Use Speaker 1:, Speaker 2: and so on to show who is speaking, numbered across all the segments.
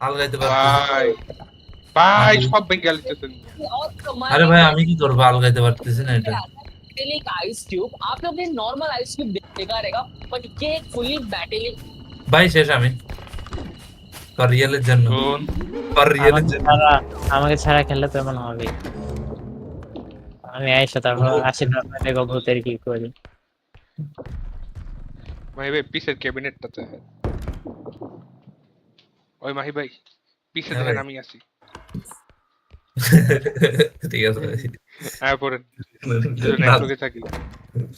Speaker 1: আলগাইতে পারতেছি
Speaker 2: ভাই ভাই
Speaker 1: আমি
Speaker 2: সব ভেঙে গেলিতেছেন।
Speaker 3: और
Speaker 1: আরে
Speaker 3: कमाल
Speaker 1: ভাই
Speaker 3: क्या
Speaker 1: আমি কি করবো আলগাইতে পারতেছি না এটা
Speaker 3: है एक आइस क्यूब आप लोग ने नॉर्मल आइस क्यूब देखा रहेगा बट ये एक फुली बैटली
Speaker 1: ভাই শেষ আমি ফর রিয়েলের জন্য
Speaker 2: শুন
Speaker 1: ফর রিয়েলের
Speaker 4: আমাকে
Speaker 1: জন্য
Speaker 4: ছাড়া আমাকে ছাড়া খেললে তো এমন হবে। আমি আইসা তারপর আশীর্বাদ দেখো ভূতের কি করি।
Speaker 2: মাহি ভাই পিসের ক্যাবিনেটটাতে ওই মাহি ভাই পিছে
Speaker 1: হ্যাঁ
Speaker 2: দেখেন
Speaker 1: ভাই
Speaker 2: আমি আছি।
Speaker 1: ঠিক আছে ভাই
Speaker 2: হ্যাঁ পড়েন দুজন
Speaker 1: না
Speaker 2: একলগে থাকি।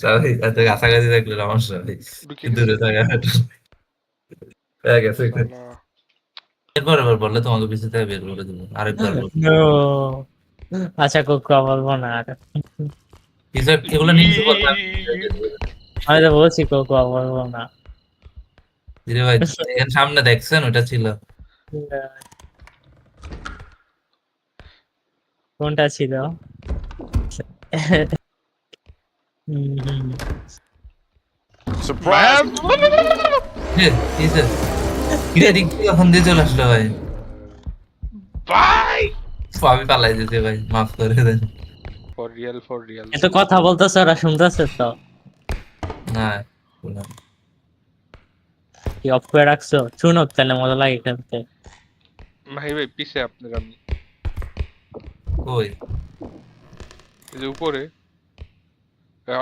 Speaker 1: সবাই এত কাছাকাছি থাকলে সমস্যা ভাই
Speaker 2: ঢুকে
Speaker 1: দূরে
Speaker 2: গেছে
Speaker 1: থাকা হয়ে গেছে
Speaker 2: শালা।
Speaker 1: এরপর এবার বললে তোমাকে পিছিয়ে থেকে বের করে দেবো আরেকবার বল
Speaker 4: No! আচ্ছা কোকো বলবো না আর।
Speaker 1: কিছু এগুলো নিচে বলতে
Speaker 4: আমি তো বলছি কোকো বলবো না।
Speaker 1: ধীরে ভাই এখানে সামনে দেখছেন ওটা ছিল
Speaker 4: কোনটা ছিল? হুম,
Speaker 2: ম্যাম
Speaker 1: কিরে দিক থেকে ওখান দিয়ে চলে আসলো ভাই
Speaker 2: ভাই
Speaker 1: আমি পালাই যেতে ভাই মাফ করে দেন
Speaker 2: ফর রিয়েল
Speaker 4: এত কথা বলতেছে ওরা শুনতেছে তো।
Speaker 1: না
Speaker 4: কি অফ করে রাখছো? শুনুক তাহলে মজা লাগে খেলতে।
Speaker 2: মাহি ভাই পিছে আপনার আমি
Speaker 1: কই
Speaker 2: এই যে উপরে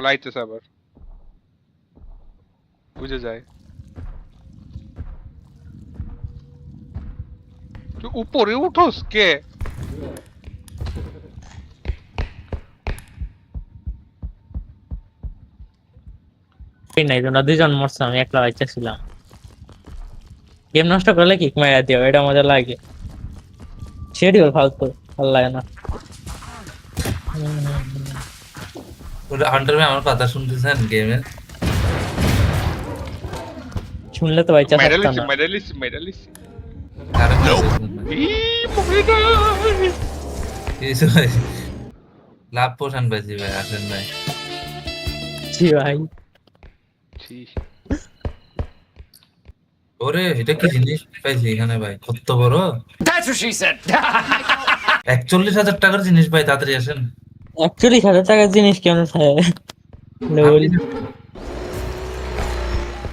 Speaker 2: লাইতেছে আবার বুঝে যায় তুই উপরে উঠোস কে?
Speaker 4: নাই তোমরা দুজন মরছো আমি একলা বাচ্চা ছিলাম। গেম নষ্ট করলে কিক মারা দিও এটা মজা লাগে। শিডিউল ফালতু ভালো লাগে না।
Speaker 1: ওটা হান্টার ভাই আমার কথা শুনতেছেন গেমে
Speaker 4: শুনলে তো বাচ্চা থাকতো না।
Speaker 2: মেডালিস্ট
Speaker 1: কারণ কিছু ভাই লাভ পোষণ পাইছি ভাই আসেন ভাই
Speaker 4: জি ভাই
Speaker 1: ওরে এটা কি জিনিস পাইছি এখানে ভাই কত বড় 41,000 টাকার জিনিস ভাই তাড়াতাড়ি আসেন
Speaker 4: 41,000 টাকার জিনিস কেন খায়? লোল।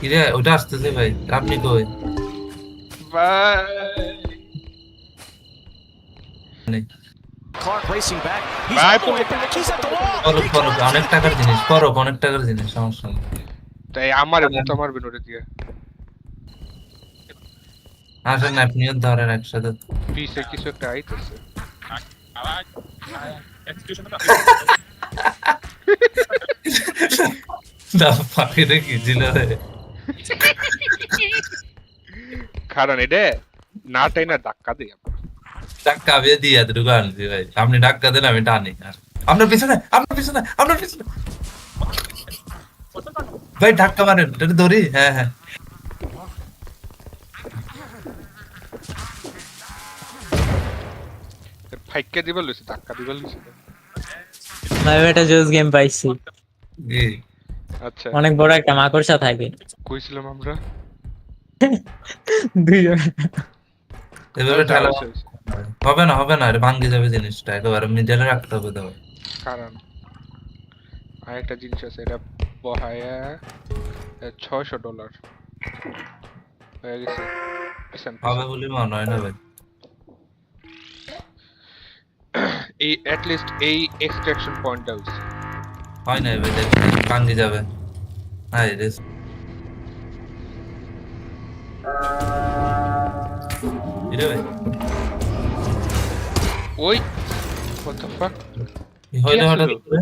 Speaker 1: কিরে ওটা আসতেছে ভাই আপনি কই নেই। করো করো অনেক টাকার জিনিস করো অনেক টাকার জিনিস সমস্যা নেই
Speaker 2: তাই আমার মুতা মারবেন ওরে দিয়ে
Speaker 1: আসেন আপনিও ধরেন একসাথে
Speaker 2: পিছে কিছু একটা আইতেছে
Speaker 1: না পাখিটা কি ছিল রে
Speaker 2: কারণ এটা না টাই না ধাক্কা দেই
Speaker 1: টাক্কা আমি দিয়ে এতটুকু আনছি ভাই আপনি টাক্কা দেন আমি টানি আর আপনার পিছনে ভাই ধাক্কা মারেন এটা ধরি হ্যাঁ হ্যাঁ
Speaker 2: ফাইক্কা দিবা লইছে ধাক্কা দিবা লইছে
Speaker 4: ভাই এটা জোস গেম পাইছি।
Speaker 1: জি
Speaker 2: আচ্ছা
Speaker 4: অনেক বড় একটা মাকড়সা থাকে।
Speaker 2: কইছিলাম আমরা
Speaker 4: দুইজন
Speaker 1: এভাবে ঠেলা হবে না এটা ভাঙ্গি যাবে জিনিসটা একেবারে মিডলে রাখতে হবে তো
Speaker 2: কারণ আরেকটা জিনিস আছে এটা বহায়া $600 হয়ে গেছে
Speaker 1: হবে বলে মনে হয় না ভাই
Speaker 2: এই at least এই এক্সট্রাকশন পয়েন্ট আউট
Speaker 1: হয় না ভাই ভাঙ্গি যাবে হাই রে এটা ভাই
Speaker 2: ওই what the fuck
Speaker 1: কি হইলো হঠাৎ করে